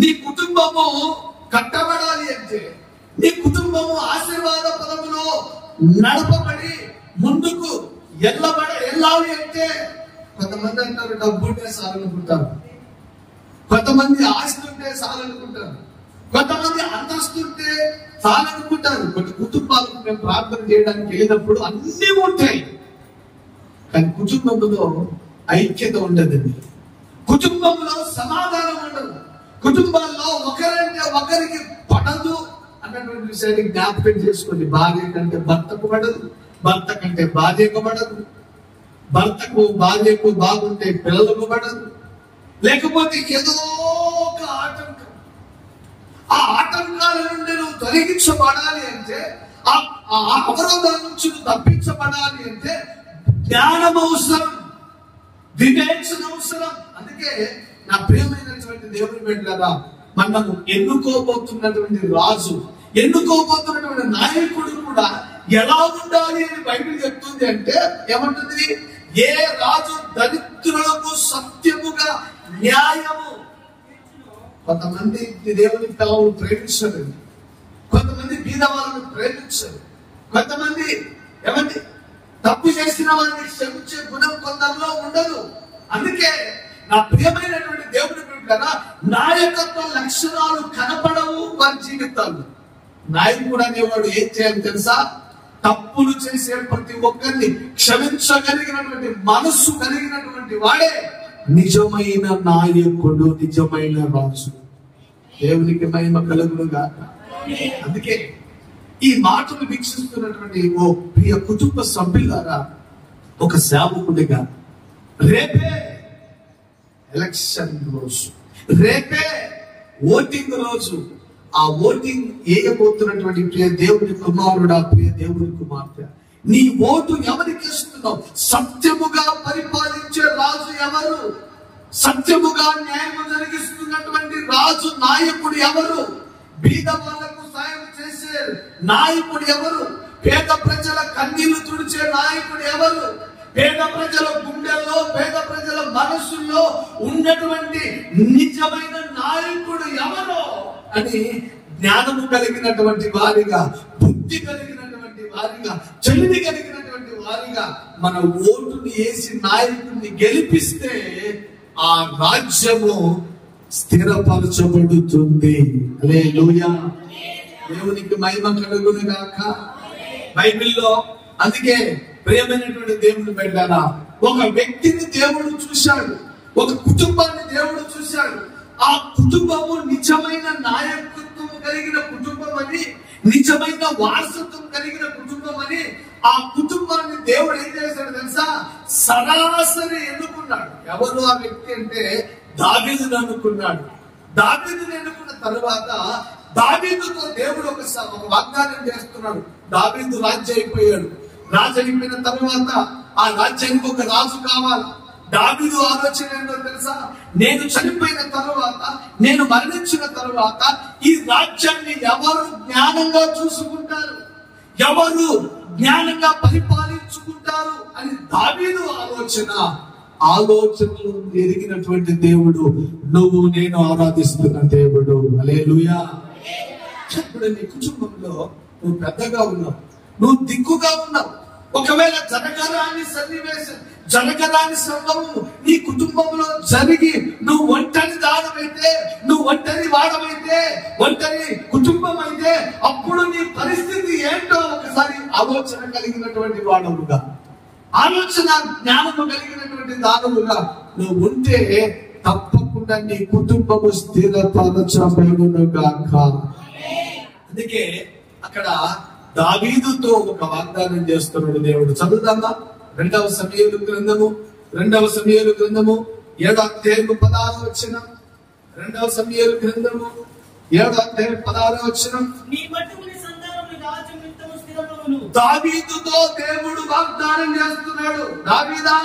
నీ కుటుంబము కట్టబడాలి అంటే, నీ కుటుంబము ఆశీర్వాద పదములో నడపబడి ముందుకు వెళ్ళాలి అంటే, కొంతమంది అంటారు డబ్బు ఉంటే చాలనుకుంటారు, కొంతమంది ఆస్తి ఉంటే చాలనుకుంటారు, కొంతమంది అంతస్తుంటే చాలనుకుంటారు. కొన్ని కుటుంబాలకు మేము ప్రార్థన చేయడానికి వెళ్ళినప్పుడు అన్ని ఉంటాయి, కానీ కుటుంబంలో ఐక్యత ఉండదండి, కుటుంబంలో సమాధానం ఉండదు, కుటుంబాల్లో ఒకరంటే ఒకరికి పడదు అన్నటువంటి విషయాన్ని జ్ఞాపకం చేసుకోండి. భార్య కంటే భర్తకు పడదు, భర్త కంటే భార్యకు పడదు, భార్యకు బాగుంటే పిల్లలకు పడదు, లేకపోతే ఏదో ఒక ఆటంకం. ఆ ఆటంకాల నుండి నువ్వు తొలగించబడాలి అంటే, ఆ అవరోధాల నుంచి నువ్వు తప్పించబడాలి అంటే జ్ఞానం అవసరం, వివేచన అవసరం. అందుకే నా ప్రియమైనటువంటి దేవుని బిడ్డలారా, మనము ఎన్నుకోబోతున్నటువంటి రాజు, ఎన్నుకోబోతున్నటువంటి నాయకుడు కూడా ఎలా ఉండాలి అని బైబిల్ చెప్తుంది. అంటే ఏమంటుంది? ఏ రాజు దరిద్రులకు సత్యముగా న్యాయము. కొంతమంది దేవుని పిల్లలు ప్రేమించరు, కొంతమంది బీద వాళ్ళను ప్రేమించరు, కొంతమంది ఏమండి తప్పు చేసిన వారిని క్షమించే గుణం కొందరిలో ఉండదు. అందుకే నా ప్రియమైనటువంటి దేవుని బిడ్డలారా, నాయకత్వ లక్షణాలు కనపడవు వారి జీవితాల్లో. నాయకుడు అనేవాడు ఏం చేయాలి తెలుసా? తప్పులు చేసే ప్రతి ఒక్కరిని క్షమించగలిగినటువంటి మనస్సు కలిగినటువంటి వాడే నిజమైన నాయకుడు, నిజమైన రాజు. దేవునికి మహిమ కలుగునుగా. అందుకే ఈ మాటలు వీక్షిస్తున్నటువంటి ఓ ప్రియ కుటుంబ సభ్యులారా, ఒక సేవకుడిగా రేపే ఎలక్షన్ రోజు, రేపే ఓటింగ్ రోజు. ఆ ఓటింగ్ వేయబోతున్నటువంటి ప్రియ దేవుని కుమారుడా, ప్రియ దేవుని కుమార్తె, నీ ఓటు ఎవరికి ఇస్తున్నావు? సత్యముగా పరిపాలించే రాజు ఎవరు? సత్యముగా న్యాయం జరిగిస్తున్నటువంటి రాజు నాయకుడు ఎవరు? బీద వాళ్లకు సాయం చేసే నాయకుడు ఎవరు? పేద ప్రజల కన్నీళ్లు తుడిచే నాయకుడు ఎవరు? పేద ప్రజల గుండెల్లో, పేద ప్రజల మనస్సుల్లో ఉన్నటువంటి నిజమైన నాయకుడు ఎవరు అని జ్ఞానము కలిగినటువంటి వారిగా, బుద్ధి కలిగినటువంటి వారిగా, తెలివి కలిగినటువంటి వారిగా మన ఓటుని వేసి నాయకుడిని గెలిపిస్తే ఆ రాజ్యము స్థిరపరచబడుతుంది. హల్లెలూయా, దేవునికి మహిమ కలుగును గాక. బైబిల్లో అందుకే ప్రియమైనటువంటి దేవుని బిడ్డలారా, ఒక వ్యక్తిని దేవుడు చూశాడు, ఒక కుటుంబాన్ని దేవుడు చూశాడు. ఆ కుటుంబము నిజమైన నాయకత్వం కలిగిన కుటుంబం అని, నిజమైన వారసత్వం కలిగిన కుటుంబం అని ఆ కుటుంబాన్ని దేవుడు ఏం చేశాడు తెలుసా? సరాసరి ఎన్నుకున్నాడు. ఎవరు ఆ వ్యక్తి అంటే దావీదును అనుకున్నాడు. దావీదును ఎన్నుకున్న తర్వాత దావీదుతో దేవుడు ఒక వాగ్దానం చేస్తున్నాడు. దావీదు రాజు అయిపోయాడు. రాజు అయిపోయిన తర్వాత ఆ రాజ్యానికి ఒక రాజు కావాలి. దావీదు ఆలోచన ఏంటో తెలుసా? నేను చనిపోయిన తర్వాత, నేను మరణించిన తర్వాత ఈ రాజ్యాన్ని ఎవరు జ్ఞానంగా చూసుకుంటారు, ఎవరు జ్ఞానంగా పరిపాలించుకుంటారు అని దావీదు ఆలోచనలు ఎరిగినటువంటి దేవుడు నువ్వు నేను ఆరాధిస్తున్న దేవుడు. హల్లెలూయా. ఇప్పుడు నీ కుటుంబంలో నువ్వు పెద్దగా ఉన్నావు, నువ్వు దిక్కుగా ఉన్నావు. ఒకవేళ జరగరాని సన్నివేశం, జరగరాని సంభవము నీ కుటుంబంలో జరిగి నువ్వు ఒంటరి దానమైతే, నువ్వు ఒంటరి వాడమైతే, ఒంటరి కుటుంబం అయితే అప్పుడు నీ పరిస్థితి ఏంటో ఒకసారి ఆలోచన కలిగినటువంటి వాడవుగా, ఆలోచన జ్ఞానము కలిగినటువంటి దానముగా నువ్వు ఉంటే తప్పకుండా నీ కుటుంబము స్థిరపరచబడునుగాక. అందుకే అక్కడ దావీదుతో ఒక వాగ్దానం చేస్తున్నాడు దేవుడు. చదువుదామా? 2వ సమూయేలు గ్రంథము 7వ అధ్యాయము 16వ వచనం. 2వ సమూయేలు గ్రంథము 7వ అధ్యాయం 16వ వచనం. దావీదుతో దేవుడు వాగ్దానం చేస్తున్నాడు. దావీదా,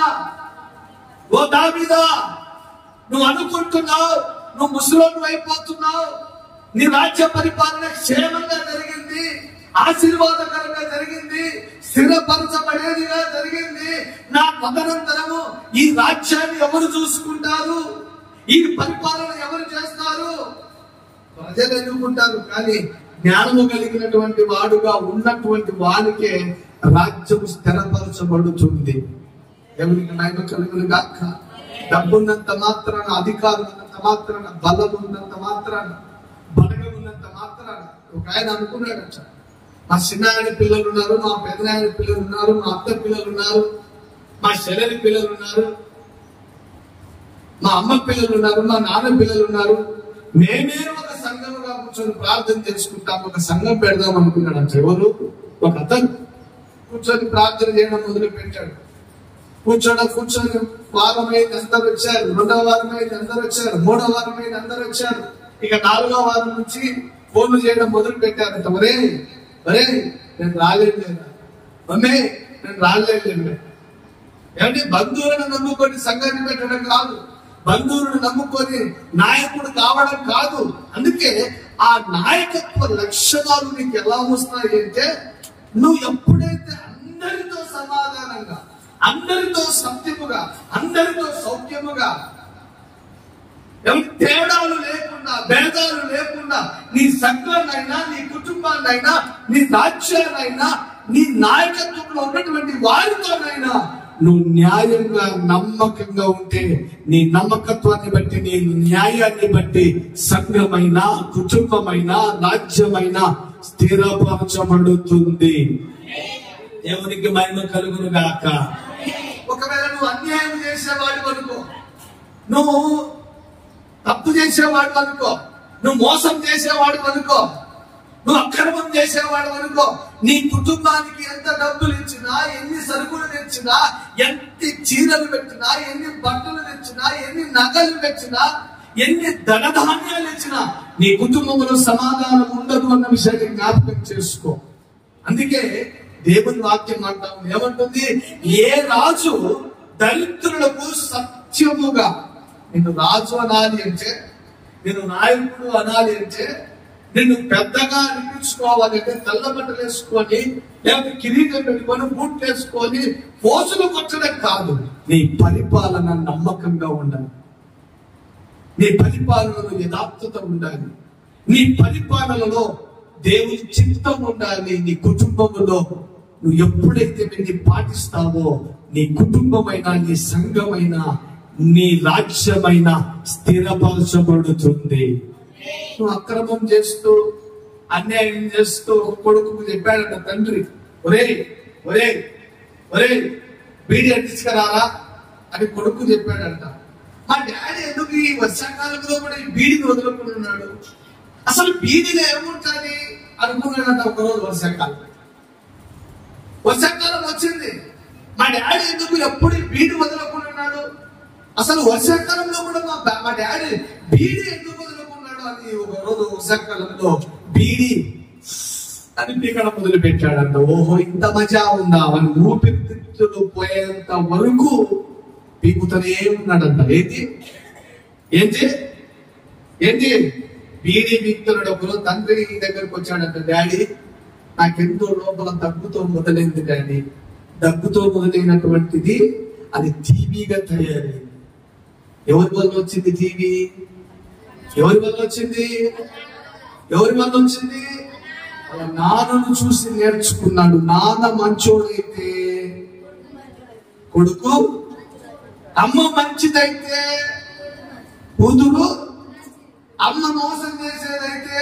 ఓ దావీదా, నువ్వు అనుకుంటున్నావు నువ్వు ముసలోడు అయిపోతున్నావు, నీ రాజ్య పరిపాలన క్షేమంగా జరిగింది, ఆశీర్వాదకరంగా జరిగింది, స్థిరపరచబడేదిగా జరిగింది. నా తదనంతరము ఈ రాజ్యాన్ని ఎవరు చూసుకుంటారు, ఈ పరిపాలన ఎవరు చేస్తారు ప్రజలు ఎన్నుకుంటారు, కానీ జ్ఞానము కలిగినటువంటి వాడుగా ఉన్నటువంటి వానికే రాజ్యం స్థిరపరచబడుతుంది. దేవునికి మహిమ కలుగును గాక. డబ్బున్నంత మాత్రాన, అధికారం ఉన్నంత మాత్రాన, బలం ఉన్నంత మాత్రాన, బలగం ఉన్నంత మాత్రాన ఒక ఆయన అనుకున్నాడట, మా చిన్న ఆయన పిల్లలు ఉన్నారు, మా పెద్ద ఆయన పిల్లలు ఉన్నారు, మా అత్త పిల్లలు ఉన్నారు, మా చెల్లెలి పిల్లలు ఉన్నారు, మా అమ్మ పిల్లలు ఉన్నారు, మా నాన్న పిల్లలు ఉన్నారు, మేమే ఒక సంఘముగా కూర్చొని ప్రార్థన చేసుకుంటాం, ఒక సంఘం పెడదాం అనుకున్నాడు. ఎవరు? ఒక అతను కూర్చొని ప్రార్థన చేయడం మొదలు పెట్టాడు. కూర్చొని వారం అయింది, అందరు వచ్చారు. 2వ వారం అయింది, అందరు వచ్చారు. 3వ వారం అయింది, అందరు వచ్చారు. ఇక 4వ వారం నుంచి ఫోన్లు చేయడం మొదలు పెట్టారంట. ఒరే నేను రాలేదు లేదా, మమ్మే నేను రాలేదు. ఏమంటే బంధువులను నమ్ముకొని సంఘాన్ని పెట్టడం కాదు, బంధువులను నమ్ముకొని నాయకుడు కావడం కాదు. అందుకే ఆ నాయకత్వ లక్షణాలు నీకు ఎలా వస్తాయి అంటే, నువ్వు ఎప్పుడైతే అందరితో సమాధానంగా, అందరితో సత్యముగా, అందరితో సౌఖ్యముగా, తేడాలు లేకుండా, భేదాలు లేకుండా, నీ సంఘాన్నైనా, నీ కుటుంబాన్నైనా, నీ రాజ్యాన్నైనా, నీ నాయకత్వంలో ఉన్నటువంటి వారితోనైనా నువ్వు న్యాయంగా, నమ్మకంగా ఉంటే, నీ నమ్మకత్వాన్ని బట్టి, నీ న్యాయాన్ని బట్టి సంఘమైన, కుటుంబమైన, రాజ్యమైన స్థిరపరచబడుతుంది. దేవునికి మహిమ కలుగును గాక. ఒకవేళ నువ్వు అన్యాయం చేసేవాడు అనుకో, నువ్వు తప్పు చేసేవాడు అనుకో, నువ్వు మోసం చేసేవాడు అనుకో, నువ్వు అక్రమం చేసేవాడు అనుకో, నీ కుటుంబానికి ఎంత డబ్బులు ఇచ్చినా, ఎన్ని సరుకులు తెచ్చినా, ఎన్ని చీరలు పెట్టినా, ఎన్ని బట్టలు తెచ్చినా, ఎన్ని నగలు తెచ్చినా, ఎన్ని ధనధాన్యాలు ఇచ్చినా నీ కుటుంబంలో సమాధానం ఉండదు అన్న విషయాన్ని జ్ఞాపకం చేసుకో. అందుకే దేవుని వాక్యం అంటాం, ఏమంటుంది? ఏ రాజు దరిద్రులకు సత్యముగా, నిన్ను రాజు అనాలి అంటే, నిన్ను నాయకుడు అనాలి అంటే, నిన్ను పెద్దగా అనిపించుకోవాలి అంటే తెల్ల బట్టలు వేసుకొని, లేకపోతే కిరీటం పెట్టుకొని, బూట్లు వేసుకొని పోజులు కొట్టడం కాదు. నీ పరిపాలన నమ్మకంగా ఉండాలి, నీ పరిపాలనలో యథార్థత ఉండాలి, నీ పరిపాలనలో దేవుని చిత్తం ఉండాలి. నీ కుటుంబంలో నువ్వు ఎప్పుడైతే నీ పాటిస్తావో, నీ కుటుంబమైనా, నీ సంఘమైనా, నీ రాజ్యమైన స్థిరపరచబడుతుంది. నువ్వు అక్రమం చేస్తూ, అన్యాయం చేస్తూ, ఒక కొడుకు చెప్పాడంట తండ్రి, ఒరే బీడీ అంటించుకురారా అని కొడుకు చెప్పాడంట. మా డాడీ ఎందుకు ఈ వర్షాకాలంలో కూడా ఈ బీడీని వదులుకున్నాడు, అసలు బీడీలో ఏముంటుంది అనుకున్నాడంట. ఒకరోజు వర్షాకాలం వచ్చింది, మా డాడీ ఎందుకు ఎప్పుడు బీడీ వదులుకున్నాడు, అసలు వర్షాకాలంలో కూడా మా డాడీ బీడీ ఎందుకు వదులుకున్నాడు అని ఒకరోజు వర్షాకాలంలో బీడీ అని పీకడం మొదలు పెట్టాడంట. ఓహో, ఇంత మజా ఉందా అని ఊపిరితిత్తులు పోయేంత వరకు పీకుతూనే ఉన్నాడంట. ఏంటి బీడీ పీకుతున్నాడు. ఒకరోజు తండ్రి దగ్గరకు వచ్చాడంట, డాడీ నాకెంతో లోపల దగ్గుతో మొదలైంది డాడీ, దగ్గుతో మొదలైనటువంటిది అది టీవీగా తయారైంది. ఎవరి వల్ల వచ్చింది టీవీ? ఎవరి వల్ల వచ్చింది? వాళ్ళ నాన్నను చూసి నేర్చుకున్నాడు. నాన్న మంచోడైతే కొడుకు, అమ్మ మంచిదైతే కూతురు, అమ్మ మోసం చేసేదైతే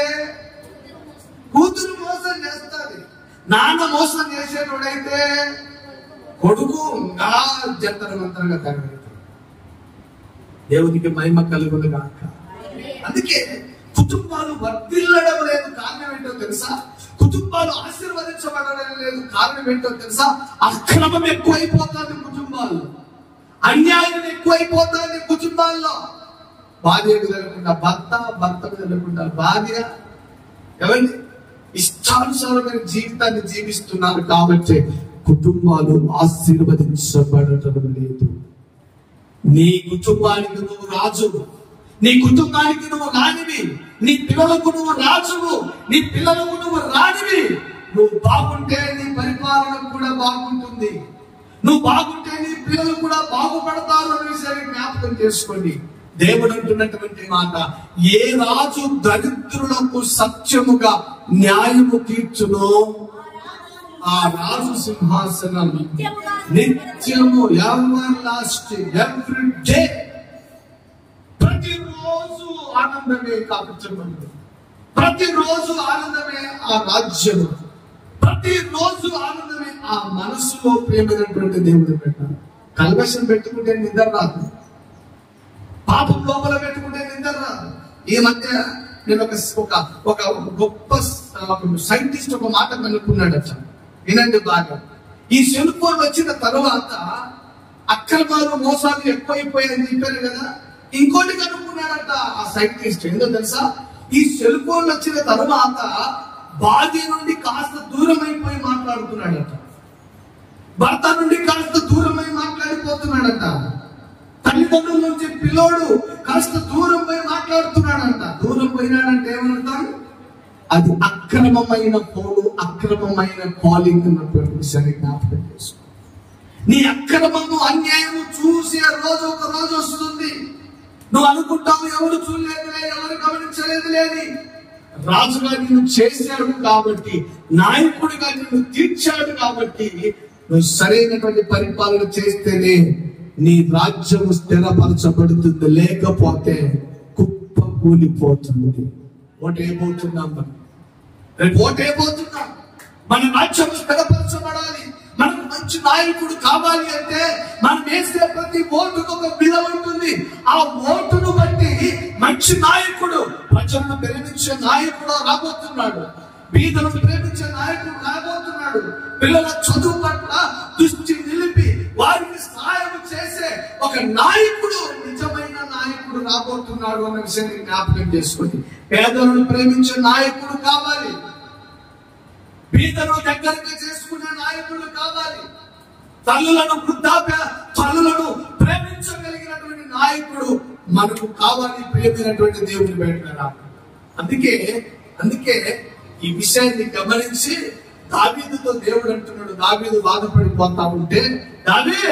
కూతురు మోసం చేస్తుంది. నాన్న మోసం చేసేటోడైతే కొడుకు ఇంకా జంతరమంతరంగా తయారవుతాడు. దేవునికి మహిమ కలుగును గాక. అందుకే కుటుంబాలు వర్ధిల్లడం లేదు కారణం ఏంటో తెలుసా? కుటుంబాలు ఆశీర్వదించబడడం లేదు కారణం ఏంటో తెలుసా? అక్రమం ఎక్కువైపోతుంది కుటుంబాల్లో, అన్యాయం ఎక్కువైపోతుంది కుటుంబాల్లో. భార్యకు తెలియకుండా భర్త, భర్తకు తెలియకుండా భార్య, ఎవరి ఇష్టానుసారమైన జీవితాన్ని జీవిస్తున్నారు కాబట్టి కుటుంబాలు ఆశీర్వదించబడటం లేదు. నీ కుటుంబానికి నువ్వు రాజువు, నీ కుటుంబానికి నువ్వు రాణివి, నీ పిల్లలకు నువ్వు రాజువు, నీ పిల్లలకు నువ్వు రాణివి. నువ్వు బాగుంటే నీ పరిపాలన కూడా బాగుంటుంది, నువ్వు బాగుంటే నీ పిల్లలు కూడా బాగుపడతారు అనే విషయాన్ని జ్ఞాపకం చేసుకోండి. దేవుడు అంటున్నటువంటి మాట, ఏ రాజు దరిద్రులకు సత్యముగా న్యాయము తీర్చునో ఆ రాజు సింహాసనం నిత్యము, ఎవర్ లాస్టింగ్, ఎవ్రీ డే, ప్రతిరోజు ఆనందమే కాపుచున్నది. ప్రతిరోజు ఆనందమే ఆ రాజ్యము, ప్రతిరోజు ఆనందమే ఆ మనసులో ప్రేమైనటువంటి దేవుడు పెట్టారు. కల్మషం పెట్టుకుంటే నిద్ర రాదు, పాపం లోపల పెట్టుకుంటే నిద్ర రాదు. ఈ మధ్య నేను ఒక గొప్ప సైంటిస్ట్ ఒక మాట కనుక్కున్నాడట, వినండి బాగా. ఈ సెల్ ఫోన్ వచ్చిన తర్వాత అక్రమాలు మోసాలు ఎక్కువైపోయాయని చెప్పారు కదా. ఇంకోటి కనుక్కున్నాడట ఆ సైంటిస్ట్, ఏందో తెలుసా? ఈ సెల్ ఫోన్ వచ్చిన తర్వాత భార్య నుండి కాస్త దూరం అయిపోయి మాట్లాడుతున్నాడట, భర్త నుండి కాస్త దూరమై మాట్లాడిపోతున్నాడట, తల్లిదండ్రుల నుంచి పిల్లోడు కాస్త దూరం పోయి మాట్లాడుతున్నాడంట. దూరం పోయినాడంటే ఏమంటాం? అది అక్రమమైన ఫోను, అక్రమమైన కాలింగ్ అన్నటువంటి విషయాన్ని జ్ఞాపకం చేసుకో. నీ అక్రమము, అన్యాయము చూసే రోజు ఒక రోజు వస్తుంది. నువ్వు అనుకుంటావు ఎవరు చూడలేదులే, ఎవరు గమనించలేదులేని. రాజుగా నిన్ను చేశాడు కాబట్టి, నాయకుడిగా నిన్ను తీర్చాడు కాబట్టి, నువ్వు సరైనటువంటి పరిపాలన చేస్తేనే నీ రాజ్యము స్థిరపరచబడుతుంది, లేకపోతే కుప్ప కూలిపోతుంది. ఓటైపోతున్నాం మనం, రేపు ఓటైపోతున్నాం. మన రాజ్యము స్థిరపరచబడాలి, మనకు మంచి నాయకుడు కావాలి అంటే మనం వేసే ప్రతి ఓటుకు ఒక విలువ ఉంటుంది. ఆ ఓటును బట్టి మంచి నాయకుడు, ప్రజలను ప్రేమించే నాయకుడు రాబోతున్నాడు, బీదలను ప్రేమించే నాయకుడు రాబోతున్నాడు, పిల్లల చదువు పట్ల దృష్టి నిలిపి వారికి సహాయం చేసే ఒక నాయకుడు, నిజమైన నాయకుడు రాబోతున్నాడు అన్న విషయాన్ని జ్ఞాపకం చేసుకుని, పేదలను ప్రేమించే నాయకుడు కావాలి, బీదను దగ్గరగా చేసుకునే నాయకుడు కావాలి, తల్లులను, వృద్ధాప్య తల్లులను ప్రేమించగలిగినటువంటి నాయకుడు మనకు కావాలి, ప్రేమైనటువంటి దేవుని పెట్టారా. అందుకే ఈ విషయాన్ని గమనించి దావీదుతో దేవుడు అంటున్నాడు, దావీదు బాధపడిపోతా ఉంటే, దావీదు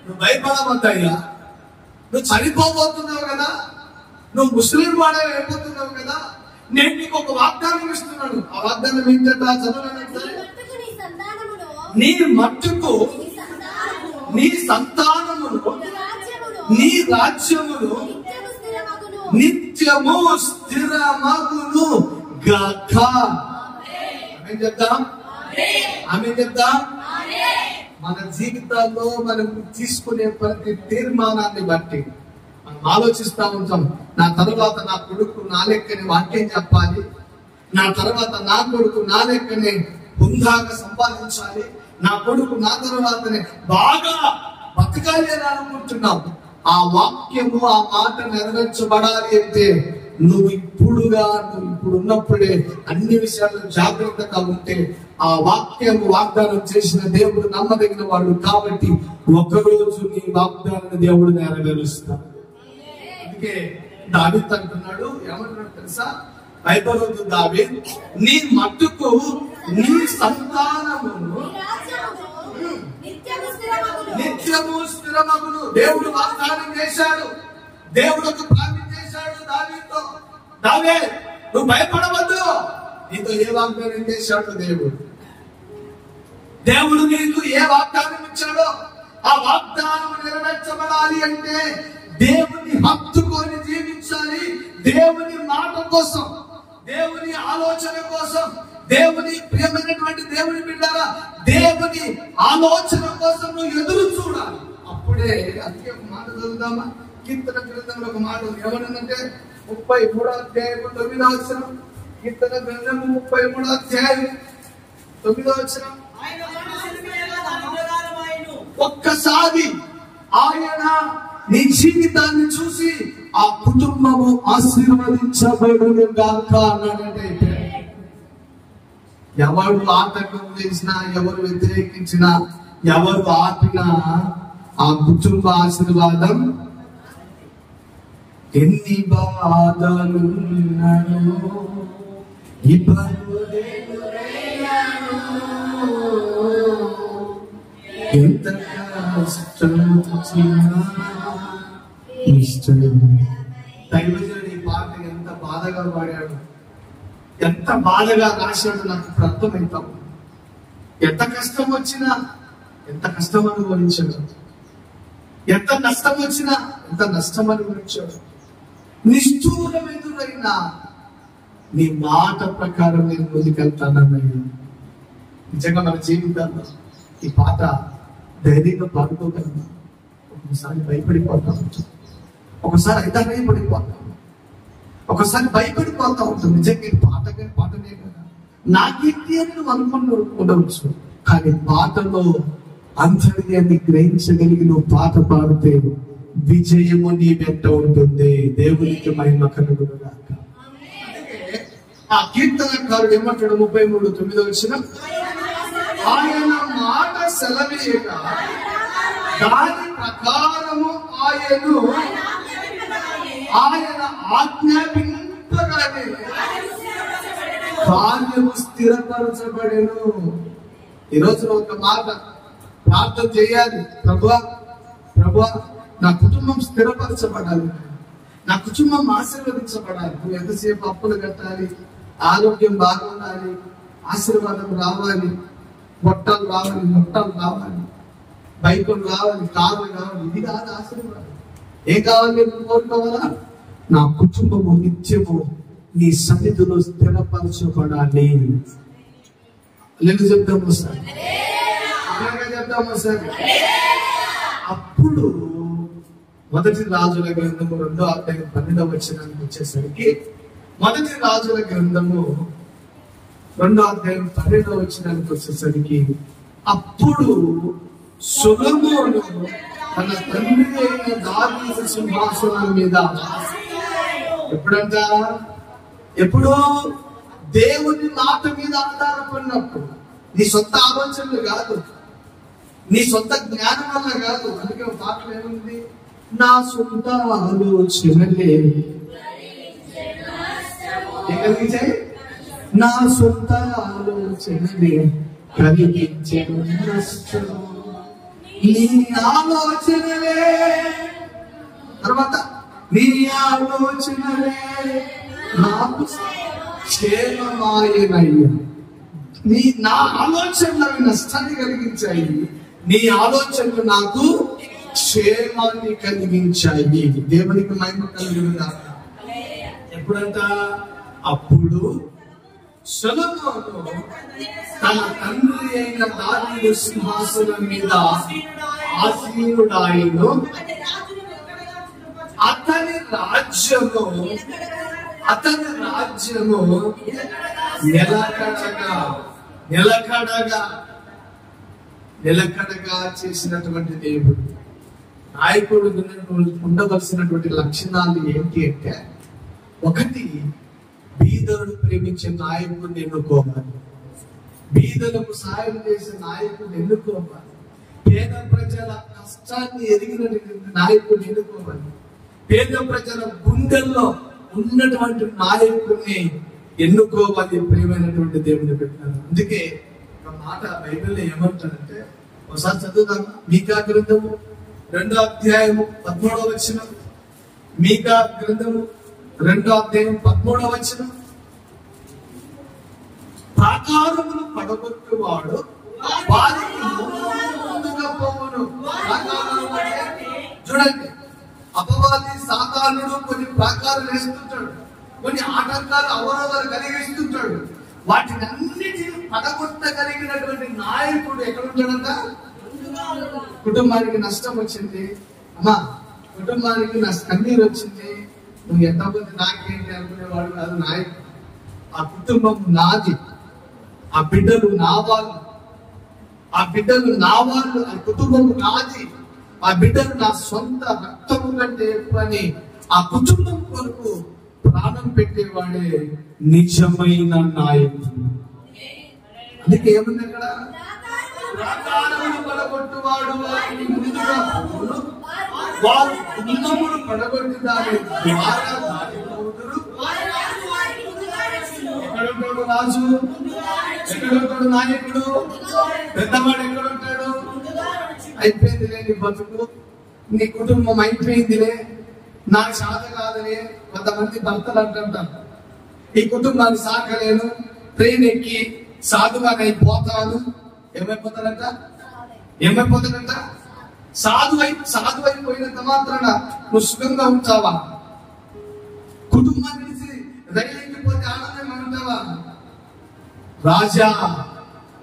నువ్వు భయపడవద్దయ్యా, నువ్వు చనిపోబోతున్నావు కదా, నువ్వు ముస్లిం వాడే అయిపోతున్నావు కదా, నేను నీకు ఒక వాగ్దానం ఇస్తున్నాను. ఆ వాగ్దానం ఏంటంటే నీ మట్టుకు నీ సంతానమును నీ రాజ్యమును నిత్యము స్థిరమగును గాక. ఆమె చెప్తాం, ఆమె చెప్తాం. మన జీవితాల్లో మనం తీసుకునే ప్రతి తీర్మానాన్ని బట్టి మనం ఆలోచిస్తా ఉంటాం, నా తర్వాత నా కొడుకు నా లెక్కనే వాక్యం చెప్పాలి, నా తర్వాత నా కొడుకు నా లెక్కనే హుందాగా సంపాదించాలి, నా కొడుకు నా తర్వాతనే బాగా బతకాలి అని అనుకుంటున్నాం. ఆ వాక్యము, ఆ మాట నెరవేర్చబడాలి అంటే నువ్వు ఇప్పుడున్నప్పుడే అన్ని విషయాల్లో జాగ్రత్తగా ఉంటే, ఆ వాక్యము వాగ్దానం చేసిన దేవుడు నమ్మదగిన వాడు కాబట్టి ఒకరోజు నీ వాగ్దానాన్ని దేవుడు నెరవేరుస్తాడు. అందుకే దావీదు అంటున్నాడు, ఏమంటున్నాడు తెలుసా? భయపడవద్దు దావీదు, నీ మట్టుకు నీ సంతానమును నిత్యము స్థిరమగును. దేవుడు వాగ్దానం చేశాడు, దేవుడు ఒక ప్రార్థన చేశాడు దావీదుతో, దావీదు నువ్వు భయపడవద్దు. నీతో ఏ వాగ్దానం చేశాడు దేవుడు నీకు ఏ వాగ్దానం ఇచ్చాడో ఆ వాగ్దానం నెరవేర్చబడాలి అంటే దేవుని హత్తుకొని జీవించాలి. దేవుని మాట కోసం, దేవుని ఆలోచన కోసం, దేవుని ప్రియమైనటువంటి దేవుని బిడ్డరా, దేవుని ఆలోచన కోసం నువ్వు ఎదురు చూడాలి. అప్పుడే. అందుకే ఒక మాట చదువుదామా? కీర్తన గ్రంథంలో ఒక మాట ఉంది, ఏమనంటే 33వ అధ్యాయం 9వ వచనం. కీర్తన గ్రంథం 33వ అధ్యాయం 9వ వచనం. ఒక్కసారి ఆయన నీ జీవితాన్ని చూసి ఆ కుటుంబము ఆశీర్వదించబడును గాక అన్నాడంటే, ఎవరు ఆటంకం చేసినా, ఎవరు వ్యతిరేకించినా, ఎవరు ఆపినా ఆ కుటుంబ ఆశీర్వాదం. ఎన్ని బాధలున్నను, ఎంత కష్టం వచ్చినా, దైవజనుడు ఈ పాట ఎంత బాధగా పాడాడు, ఎంత బాధగా రాశాడు నాకు ఇప్పుడు అర్థమవుతాం. ఎంత కష్టం వచ్చినా, ఎంత కష్టం అనుభవించాడు, ఎంత నష్టం వచ్చినా ఎంత నష్టం అనుభవించాడు. నిష్ఠూరం ఎదురైనా నీ మాట ప్రకారం నేను ముందుకెళ్తానన్నయ్యా. నిజంగా మన జీవితాల్లో ఈ పాట ధైర్యంగా పాడుకోగలమా? ఒకసారి భయపడిపోతా ఉంటాం, ఒకసారి అధైర్యపడిపోతాం, ఒకసారి భయపడిపోతా ఉంటాం. నిజంగా పాటనే కదా నాకేంటి అని నువ్వు అనుకుని ఉండవచ్చు, కానీ పాటలో అంతర్యాన్ని గ్రహించగలిగి నువ్వు పాట పాడితే విజయము నీ వెంట ఉంటుంది. దేవునికి మహిమ కలుగునుగాక. ఆ కీర్తనకారుడు ఏమంటాడు? 33:9 వచ్చిన ఆయన మాట సెలవేయక దాని ప్రకారము ఆయన ఆజ్ఞాపింపగానే కార్యము స్థిరపరచబడెను. ఈరోజు ఒక మాట ప్రార్థన చేయాలి. ప్రభువా నా కుటుంబం స్థిరపరచబడాలి, నా కుటుంబం ఆశీర్వదించబడాలి. నువ్వు ఎంతసేపు అప్పులు కట్టాలి, ఆరోగ్యం బాగుండాలి, ఆశీర్వాదం రావాలి, మొట్టలు రావాలి, బైకులు రావాలి, కార్లు కావాలి. ఇది కాదు ఆశీర్వాదం. ఏం కావాలి కోరుకోవాలా? నా కుటుంబము నిత్యము నీ సన్నిధిలో స్థిరపరచబడాలి. లేదు చెప్తాము సార్, చెప్తాము సార్. అప్పుడు మొదటి రాజుల గ్రంథము 2వ అధ్యాయం 12వ వచనానికి వచ్చేసరికి, మొదటి రాజుల గ్రంథము 2వ అధ్యాయం 12వ వచనానికి వచ్చేసరికి, అప్పుడు సొలొమోను తన తండ్రి అయిన దావీదు సింహాసనం మీద ఎప్పుడో దేవుని మాట మీద ఆధారపడినప్పుడు, నీ సొంత ఆలోచనలు కాదు, నీ సొంత జ్ఞానం వల్ల కాదు. అందుకే పాటలు ఏముంది? నా సొంత ఆలోచనలే కలిగించాయి, నా సొంత ఆలోచనలే కలిగించే నష్టము. నీ ఆలోచనలే, తర్వాత నీ ఆలోచనలే నాకు క్షేమమాయనయ్యా. నా ఆలోచనలు నష్టాన్ని కలిగించాయి, నీ ఆలోచనలు నాకు క్షేమాన్ని కలిగించాయి. దేవునికి మహిమ కలుగునుగాక. ఎప్పుడంట? అప్పుడు సొలొమోను తన తండ్రి అయిన దావీదు సింహాసనం మీద ఆసీనుడాయను. అతని రాజ్యము నిలకడగా చేసినటువంటి దేవుడు. నాయకుడు ఉండవలసినటువంటి లక్షణాలు ఏంటి అంటే, ఒకటి, బీదలను ప్రేమించే నాయకుడిని ఎన్నుకోవాలి, బీదలకు సాయం చేసే నాయకుడిని ఎన్నుకోవాలి, పేద ప్రజల కష్టాన్ని ఎరిగినటువంటి నాయకుడిని ఎన్నుకోవాలి, పేద ప్రజల గుండెల్లో ఉన్నటువంటి నాయకుడిని ఎన్నుకోవాలి. ప్రియమైనటువంటి దేవుని పెట్టారు. అందుకే ఒక మాట బైబిల్లో ఏమంటారంటే, ఒకసారి చదువుతాను. మీకా గ్రంథము 2వ అధ్యాయము 13వ వచనం. మీకా గ్రంథము 2వ అధ్యాయం 13వ వచనం. ప్రాకారములు పడగొట్టువాడు వారికి ముందుగా పోవును. చూడండి, అపవాది సాతానుడు కొన్ని ప్రాకారాలు వేస్తుంటాడు, కొన్ని ఆటంకాలు అవరోధాలు కలిగిస్తుంటాడు. వాటిని అన్నిటిని పడగొట్టగలిగినటువంటి నాయకుడు ఎక్కడ ఉంటాడంట? కుటుంబానికి నష్టం వచ్చింది, అమ్మా కుటుంబానికి కన్నీరు వచ్చింది, నువ్వు ఎంతమంది నాకేంటి అనుకునేవాడు కాదు నాయకుడు. ఆ కుటుంబం నాది, ఆ బిడ్డలు నా వాళ్ళు, ఆ కుటుంబం నాది, ఆ బిడ్డలు నా సొంత రక్తము కంటే ఎక్కువని ఆ కుటుంబం కొరకు ప్రాణం పెట్టేవాడే నిజమైన నాయకుడు. అందుకే ఏముంది అక్కడ? ప్రాకారములు పడగొట్టువాడు వారిని ముందుగా పోవును, వారు కుటుంబములు పడగొట్టి దాని ద్వారా దారిపోదురు. ఎక్కడుంటాడు రాజు? ఎక్కడుంటాడు నాయకుడు? పెద్దవాడు ఎక్కడుంటాడు? అయిపోయిందిలే నీ బతుకు, నీ కుటుంబం అయిపోయిందిలే, నాకు సాధ కాదని కొంతమంది భర్తలు అంటుంటారు, ఈ కుటుంబాన్ని సాకలేను, ట్రైన్ ఎక్కి సాధువానై పోతాను. ఏమైపోతాడంట? సాధువైపోయినంత మాత్రాన నువ్వు సుఖంగా ఉంటావా? కుటుంబాన్ని నుంచి రైలు ఎక్కిపోతే ఆనందంగా ఉంటావా? రాజా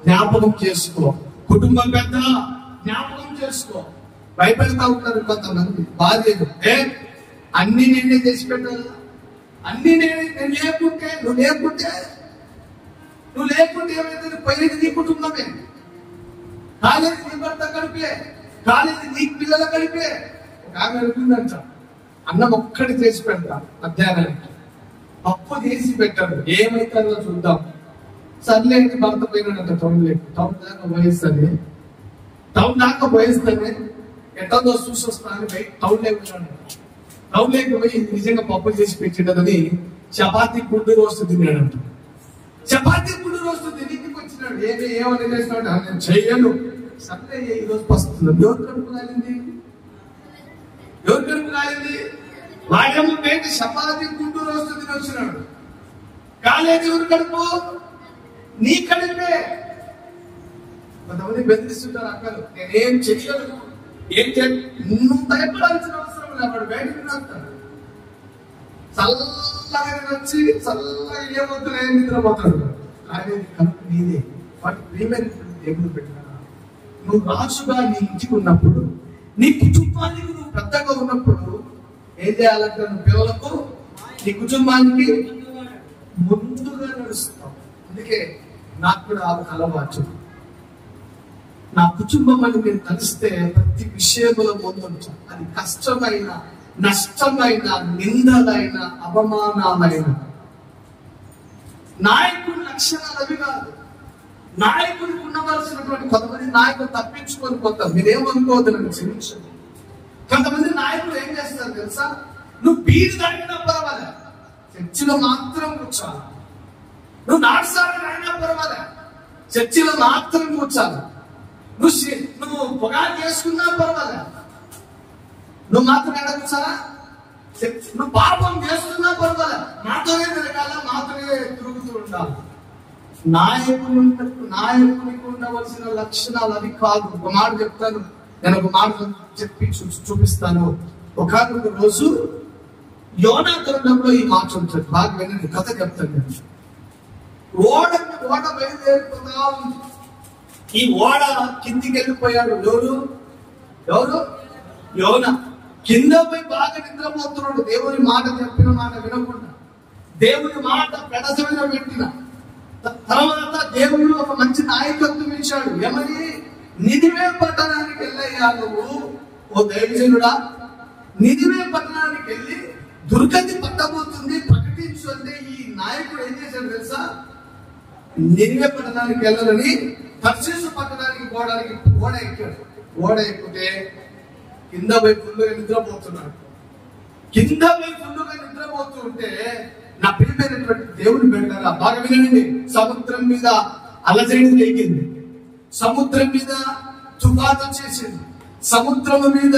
జ్ఞాపకం చేసుకో, కుటుంబం పెద్ద జ్ఞాపకం చేసుకో. భయపెడతా ఉంటారు కొంతమంది భార్యలు, అన్ని నేనే చేసి పెట్టాలా, అన్ని నేను లేకుంటే నువ్వు లేకుంటే ఏమైతే పోయేది నీ కుటుంబమే, కాలేజీ నీ భర్త గడిపే, కాలేజీ నీ పిల్లల గడిపే. ఒక ఆమె అడుగుందంట, అన్నం ఒక్కటి చేసి పెడతా మధ్యాహ్నానికి, పప్పు చేసి పెట్టాడు, ఏమైతుందో చూద్దాం. సర్లే భర్త పోయినాడంట టౌన్ దాకా పోయేస్తానే ఎట్టదో చూసి వస్తాను టౌన్ లేకపోయినాడు. పోయి నిజంగా పప్పు చేసి పెట్టిండదని చపాతీ గుడ్డు రోస్ట్ తిన్నాడంట. చపాతీ గుడ్డు రోస్ట్ తినికి వచ్చినాడు. ఏమని చేసినాడు? నేను చెయ్యను. సర్లే ఈరోజు వస్తుంది. ఎవరు కడుపు కాలింది? వాడేమో బయట చపాతీ గుడ్డు రోస్ట్ తిని వచ్చినాడు. కాలేజీ ఎవరు కడుపు? నీ కడిపే. కొంతమంది బెదిరిస్తుంటారు అక్కలు, నేనేం చెయ్యను, నువ్వు భయపడాల్సిన అవసరం లేదు. అక్కడ బయటకు రాస్తాడు, చల్లగా వచ్చి చల్లగా ఏమవుతున్నా నిద్రపోతాడు. కానీ కడుపు నీదే. వాటి ప్రియమైన దేవుడు పెట్టినా, నువ్వు రాజుగా నీ ఇంటికి ఉన్నప్పుడు, నీ కుటుంబానికి నువ్వు పెద్దగా ఉన్నప్పుడు ఏం చేయాలంటే నువ్వు పిల్లలకు నీ కుటుంబానికి ముందుగా నడుస్తావు. అందుకే నాకు కూడా అలవాటు, నా కుటుంబం అని నేను కలిస్తే ప్రతి విషయంలో ముందుంటాం. అది కష్టమైన, నష్టమైన, నిందలైన, అవమానాలైన. నాయకుడి లక్షణాలు అవి కాదు. నాయకుడికి ఉండవలసినటువంటి కొంతమంది నాయకులు తప్పించుకొని పోతారు. మీరేమనుకోవద్దు, నన్ను క్షమించండి. కొంతమంది నాయకులు ఏం చేస్తారు తెలుసా? నువ్వు బీడి తాగినా పర్వాలే, చర్చిలో మాత్రం కూర్చోాలి. నువ్వు నాటసారి అయినా పర్వాలే, చర్చిలో మాత్రం కూర్చోాలి. నువ్వు పొగాకు చేసుకున్నా పర్వాలే, నువ్వు మాత్రం ఎక్కడ కూర్చోాలా? నువ్వు పాపం చేస్తున్నా పర్వాలే, మాతోనే తిరగాల, మాతోనే తిరుగుతూ ఉండాలి. నాయకునికి ఉండవలసిన లక్షణాలు అవి కాదు. ఒక మాట చెప్తాను, నేను ఒక మాట చెప్పి చూపిస్తాను. ఒకనొక రోజు యోనా గ్రంథంలో ఈ మాట ఉంటుంది, బాగా వినండి, కథ చెప్తాను నేను. ఓడ బయలుదేరిపోతా ఉంది. ఈ ఓడ కిందికి వెళ్ళిపోయాడు. ఎవరు? యోనా. కింద పోయి బాగా నిద్రపోతున్నాడు. దేవుని మాట చెప్పిన మాట వినకుండా, దేవుని మాట పెడసవిన పెట్టిన తర్వాత దేవుడు ఒక మంచి నాయకత్వం ఇచ్చాడు. ఏమని? నినివే పట్టణానికి వెళ్ళయ్యా నువ్వు, ఓ దైవజనుడా, నినివే పట్టణానికి వెళ్ళి దుర్గతి పట్టబోతుంది ప్రకటించు అంటే ఈ నాయకుడు ఏం చేశాడు తెలుసా? నినివే పట్టణానికి వెళ్ళాలని తర్షీసు పట్టణానికి పోవడానికి ఓడ ఎక్కాడు. ఓడ ఎక్కితే కింద పోయి ఫుల్లుగా నిద్రపోతున్నాడు. నిద్రపోతూ ఉంటే నా ప్రియమైనటువంటి దేవుని పెట్టారా, బాగా వినండి. సముద్రం మీద అలజడి లేగింది, సముద్రం మీద తుఫాను వచ్చేసింది, సముద్రం మీద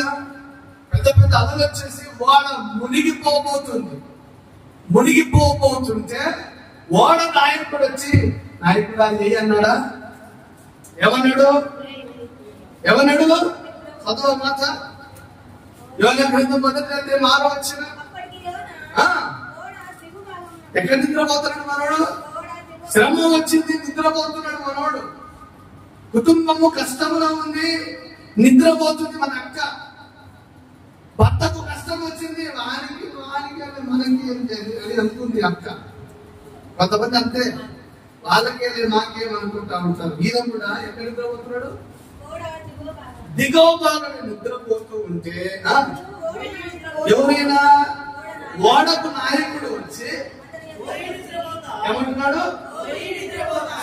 పెద్ద పెద్ద అలలు వచ్చేసి ఓడ మునిగిపోతుంటే ఓడ నాయకుడు వచ్చి, నాయకుడు అది అన్నాడా? ఏమన్నాడు? చదువు మాట యోనా గ్రంథం మొదటి 6వ వచనం. ఎక్కడ నిద్రపోతున్నాడు మనోడు? శ్రమ వచ్చింది, నిద్రపోతున్నాడు మనోడు. కుటుంబము కష్టంలో ఉంది, నిద్రపోతుంది మన అక్క. భర్తకు కష్టం వచ్చింది, వానికి మనకి అని అనుకుంది అక్క. కొంతమంది అంతే, వాళ్ళకే లేదు నాకేం అనుకుంటా ఉంటారు. ఈయన కూడా ఎక్కడ నిద్రపోతున్నాడు? దిగువ భాగం నిద్రపోతూ ఉంటే ఎవరైనా ఓడకు నాయకుడు వచ్చి ఏమంటున్నాడు?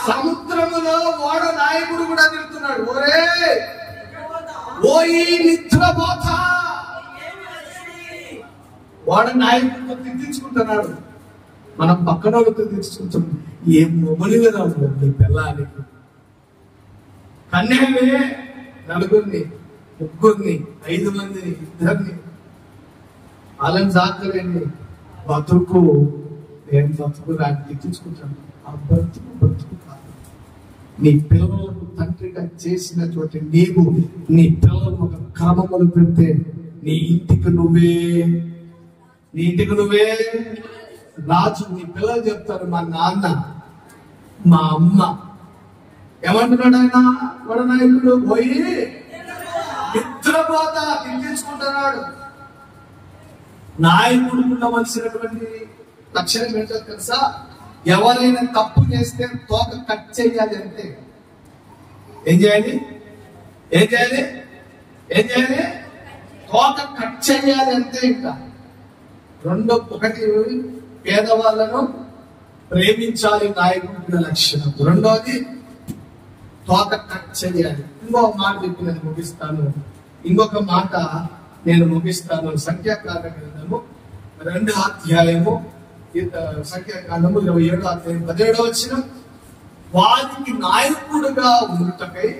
సముద్రములో ఓడ నాయకుడు కూడా తిరుగుతున్నాడు, ఓయి నిద్రపోతా. ఓడ నాయకుడితో తిట్టించుకుంటున్నాడు. మనం పక్కన వాళ్ళతో తిట్టించుకుంటున్నాం. ఏం మొబలి కదా నీ పిల్లానికి. కన్యాలే 4, 3, 5 మందిని, 2 వాళ్ళని సాకలేని బతుకు నేను బతుకు రాని ఎక్కించుకుంటాను. ఆ బతుకు కాదు. నీ పిల్లలకు తండ్రిగా చేసినటువంటి నీవు నీ పిల్లలను ఒక క్రమములు పెడితే నీ ఇంటికి నువ్వే రాజు. నీ పిల్లలు చెప్తారు మా నాన్న మా అమ్మ ఏమంటున్నాడు ఆయన వడనాయకుడు పోయి నిద్రపోతా తినిపించుకుంటున్నాడు. నాయకుడు ఉండవలసినటువంటి లక్షణం ఏంటో తెలుసా? ఎవరైనా తప్పు చేస్తే తోక కట్ చేయాలి అంతే. ఏం చేయాలి? తోక కట్ చేయాలి అంతే. ఇంకా ఒకటి పేదవాళ్ళను ప్రేమించాలి నాయకుడి లక్షణం. రెండోది తోక కట్ చేయాలి. ఇంకొక మాట చెప్పి నేను ముగిస్తాను. ఇంకొక మాట నేను ముగిస్తాను. సంఖ్యాకాండ గ్రంథము 2వ అధ్యాయము, సంఖ్యాకాండము 27వ అధ్యాయం 17వ వచనం. వారికి నాయకుడుగా ఉంటకై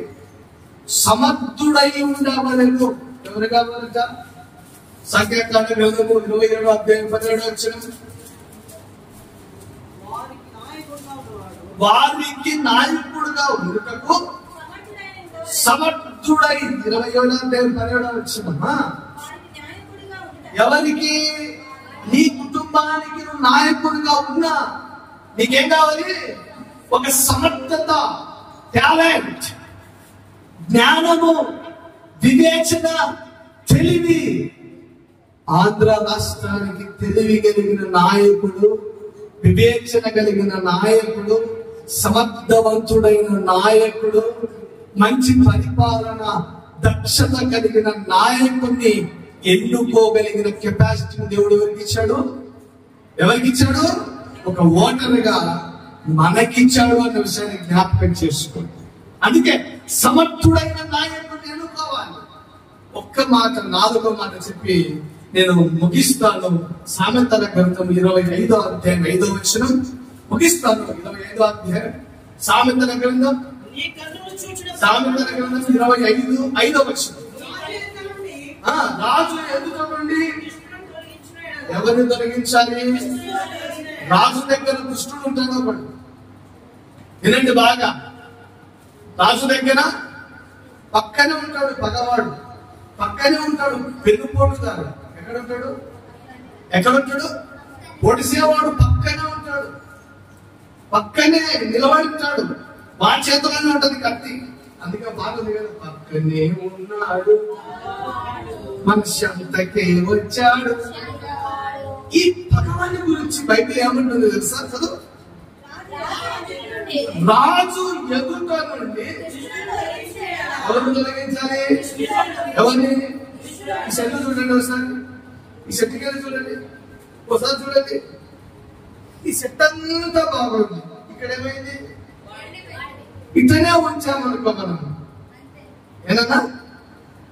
సమర్థుడై ఉండవలెను. ఎవరు కావాలంట? సంఖ్యాకాండ గ్రంథము 27వ అధ్యాయం 17వ వచనం. వారికి నాయకుడుగా ఉంటకు సమర్థుడై 27వ అధ్యాయం 17వ వచనం. ఎవరికి? నీ కుటుంబానికి నాయకుడిగా ఉన్నా నీకేం కావాలి? ఒక సమర్థత, టాలెంట్, జ్ఞానము, వివేచన, తెలివి. ఆంధ్ర రాష్ట్రానికి తెలివి కలిగిన నాయకుడు, వివేచన కలిగిన నాయకుడు, సమర్థవంతుడైన నాయకుడు, మంచి పరిపాలన దక్షత కలిగిన నాయకుడిని ఎన్నుకోగలిగిన కెపాసిటీని దేవుడు ఎవరికి ఇచ్చాడు? ఒక ఓటర్గా మనకిచ్చాడు అన్న విషయాన్ని జ్ఞాపకం చేసుకోండి. అందుకే సమర్థుడైన నాయకుడిని ఎన్నుకోవాలి. ఒక్క మాట, 4వ మాట చెప్పి నేను ముగిస్తాను. సామెతల గ్రంథం 25వ అధ్యాయం 5వ వచనం ముగిస్తాను. 25వ అధ్యాయం సామెతల గ్రంథం 25:5వ వచనం. రాజు ఎదుట నుండి ఎవరిని తొలగించాలి? రాజు దగ్గర దుష్టుడు ఉంటాడు ఒకడు. వినండి బాగా. రాజు దగ్గర పక్కనే ఉంటాడు పగవాడు, పక్కనే ఉంటాడు పెన్నుపోటుదారు. ఎక్కడుంటాడు? పొడిసేవాడు పక్కనే ఉంటాడు, పక్కనే నిలబడి ఉంటాడు. మా చేతుల్లోనే ఉంటది కత్తి. అందుకే బాగుంది కదా, పక్కనే ఉన్నాడు మనిషి అంతకే వచ్చాడు. ఈ భగవాన్ని గురించి బైబిల్ ఏమంటుంది తెలుసా? చదువు. రాజు ఎదుట నుండి ఎవరిని తొలగించాలి? ఎవరిని? ఈ చెట్టు చూడండి ఒకసారి, ఈ చెట్టుకెళ్ళి చూడండి ఒకసారి చూడండి. ఈ చెట్టు అంతా బాగుంది, ఇక్కడ ఏమైంది? ఇట్లనే ఉంచామనుకో మనం, ఏనన్నా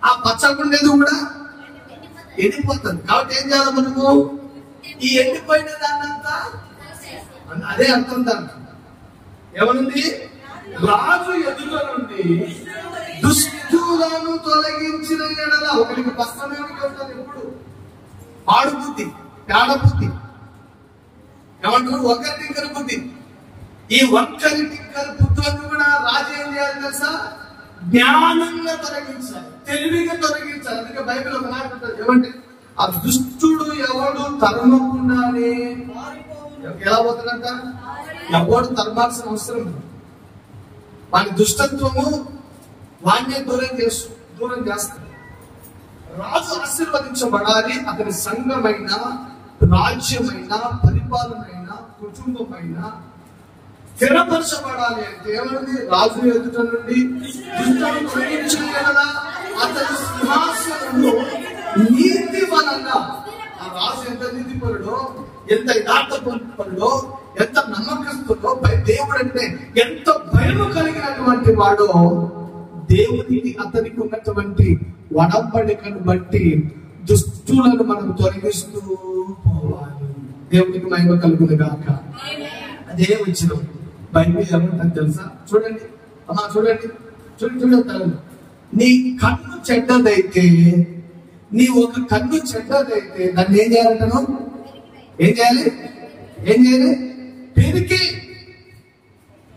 ఆ పచ్చకుండేది కూడా ఎండిపోతుంది. కాబట్టి ఏం చేయాలి మనము? ఈ ఎండిపోయిన దాన్నంతా, అదే అర్థం దాంట్లో ఏమనుంది? రాజు ఎదుట నుండి దుష్టులను తొలగించిన ఎడల. ఒకరికి పక్కనే ఉంటుంది ఎప్పుడు పాడు బుద్ధి, పేడ బుద్ధి. ఏమంటారు? ఒకరి టింకర బుద్ధి. ఈ ఒక్కరి టింకర బుద్ధులను కూడా రాజు ఏం చేయాలి తెలుసా? జ్ఞానంగా తొలగించాలి, తెలివిగా తొలగించాలి. అందుకే బైబిల్ ఒక మాట ఉంటుంది, ఏమంటే ఆ దుష్టుడు ఎవడు తరమకుండానే ఎలా పోతాడంట? ఎవడు తరమాల్సిన అవసరం. వాని దుష్టత్వము వాణ్ణే దూరం చేస్తాడు. రాజు ఆశీర్వదించబడాలి. అతని సంఘమైన, రాజ్యమైన, పరిపాలన, కుటుంబమైన స్థిరపరచబడాలి అంటే ఏమన్నది? రాజు ఎదుట నుండి దుష్టులను తొలగించిన ఎడల అతని సింహాసనము నీతి వలన. ఆ రాజు ఎంత నీతిపరుడో, ఎంత యథార్థపరుడో, ఎంత నమ్మకస్తుడో, దేవుడు అంటే ఎంత భయము కలిగినటువంటి వాడో, దేవునికి అతనికి ఉన్నటువంటి వడంబడికను బట్టి దుష్టులను మనం తొలగిస్తూ పోవాలి. దేవునికి మహిమ కలుగును గాక. అదే వచ్చిన బైబిల్ ఏమంటారు తెలుసా? చూడండి అమ్మా, చూడండి. నీ కన్ను చెడ్డదైతే నీ ఒక కన్ను చెడ్డదైతే దాన్ని ఏం చేయాలంటాను? ఏం చేయాలి? ఏం చేయాలి? పెరికి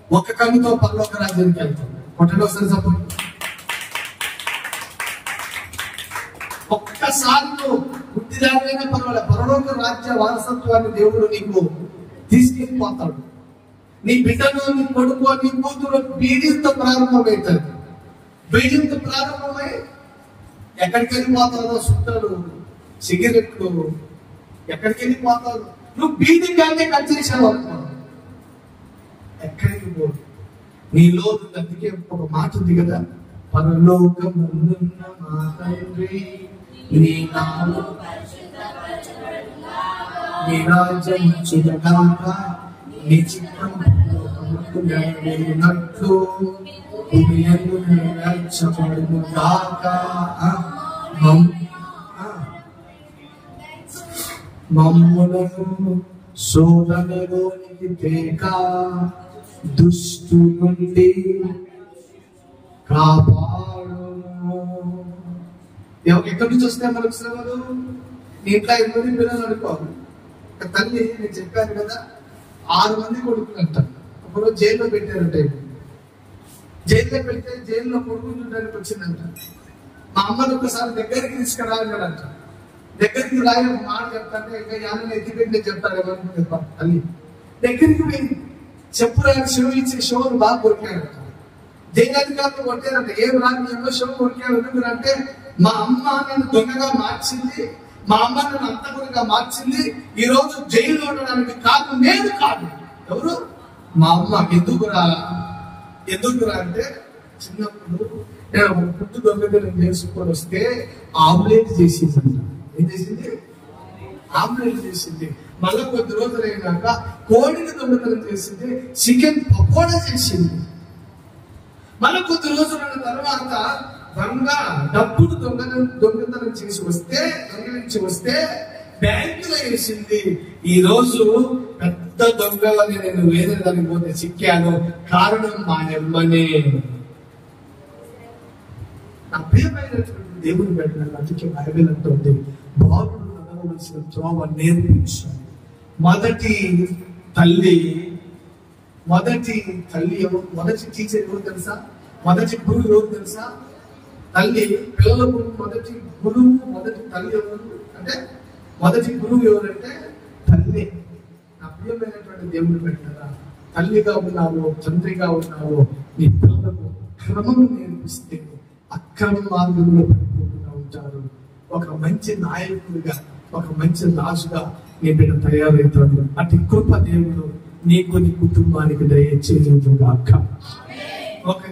ఒక కన్నుతో పరలోక రాజ్యానికి వెళ్తాం. కొట్టండి ఒకసారి సపోర్ట్. ఒక్కసారి పుట్టిదానివైనా పర్వాలేదు, పరలోక రాజ్య వారసత్వాన్ని దేవుడు నీకు తీసుకెళ్ళిపోతాడు. నీ బిడ్డను, నీ కొడుకు, నీ కూతురు బీడీతో ప్రారంభమవుతారు. బీడీతో ప్రారంభమై ఎక్కడికి వెళ్ళిపోతారో సుట్టలు, సిగరెట్లు, ఎక్కడికి వెళ్ళిపోతారు? నువ్వు బీడీ కానీ కట్ చేసావు అనుకో, ఎక్కడికి పో. నీలో అందుకే ఒక మాట ఉంది కదా, పరలోకమున్న మా తండ్రి నీ నామము నీ రాజ్యం వచ్చుగాక, నీ చిత్తం పరలోకమున నెరవేరునట్లు భూమి యందు నెరవేర్చబడును గాక. మమ్ములను శోధనలోనికి తేక దుష్టు నుండి కాపాడును. ఎక్కడి నుంచి వస్తే మనకు శ్రమలు? నీ ఇంట్లో 8 మంది పిల్లలు అనుకోవాలి. ఒక తల్లి, నేను చెప్పాను కదా, 6 మంది కొడుకులు అంట. ఒకరోజు జైల్లో పెట్టారంట. జైల్లో పెడితే జైల్లో కొడుకులు చూడడానికి వచ్చిందంట. మా అమ్మను ఒకసారి దగ్గరికి తీసుకురాగలంట. దగ్గరికి రాయి ఒక మాట చెప్తాంటే ఇంకా యానని ఎత్తిపెట్టి చెప్తాడు ఎవరు తల్లి. దగ్గరికి వెళ్ళి చెప్పు రాని షో ఇచ్చి షోను బాగా కొరికాడంట. జైలధికారులు కొట్టారంట. ఏం రాని ఎవరో షో కొరికాడు ఎందుకంటే మా అమ్మ నన్ను దొంగగా మార్చింది, మా అమ్మ నన్ను అంతకుడిగా మార్చింది, ఈ రోజు జైల్లో ఉండడానికి కారణం నేను కాదు. ఎవరు? మా అమ్మ. ఎందుకురా అంటే చిన్నప్పుడు నేను ఒక పుట్టు దొంగతనం చేసుకొని వస్తే ఆమ్లెట్ చేసిందంట. ఏం చేసింది? ఆమ్లెట్ చేసింది. మళ్ళీ కొద్ది రోజులు అయినాక కోడిని దొంగతనం చేసింది, చికెన్ పకోడా చేసింది. మళ్ళీ కొద్ది రోజుల తర్వాత డబ్బును దొంగతనం చేసి దొంగలించి వస్తే బ్యాంకులో వేసింది. ఈ రోజు పెద్ద దొంగలని నేను వేరే దానికి పోతే చిక్కాను, కారణం మా అమ్మనే. నా ప్రియమైనటువంటి దేవుని పెట్టిన అందుకే బైబిల్ అంటుంది, బాలుడు నడవలసిన త్రోవ నేర్పించాలి. మొదటి తల్లి ఎవరు? మొదటి టీచర్ ఎవరు తెలుసా? మొదటి గురువు ఎవరు తెలుసా? తల్లి. పిల్లలకు మొదటి గురువు, మొదటి తల్లి ఎవరు అంటే, మొదటి గురువు ఎవరంటే తల్లి. నా ప్రియమైనటువంటి దేవుడు పెట్టారా, తల్లిగా ఉన్నావో తండ్రిగా ఉన్నావో నీ పిల్లలకు క్రమం నేర్పిస్తే అక్రమ మార్గంలో పడిపోకుండా ఉంటారు. ఒక మంచి నాయకుడిగా, ఒక మంచి రాజుగా నీ బిడ్డ తయారవుతాడు. అటు కృప దేవుడు నీకు, నీ కుటుంబానికి దయచేయుగాక. ఓకే.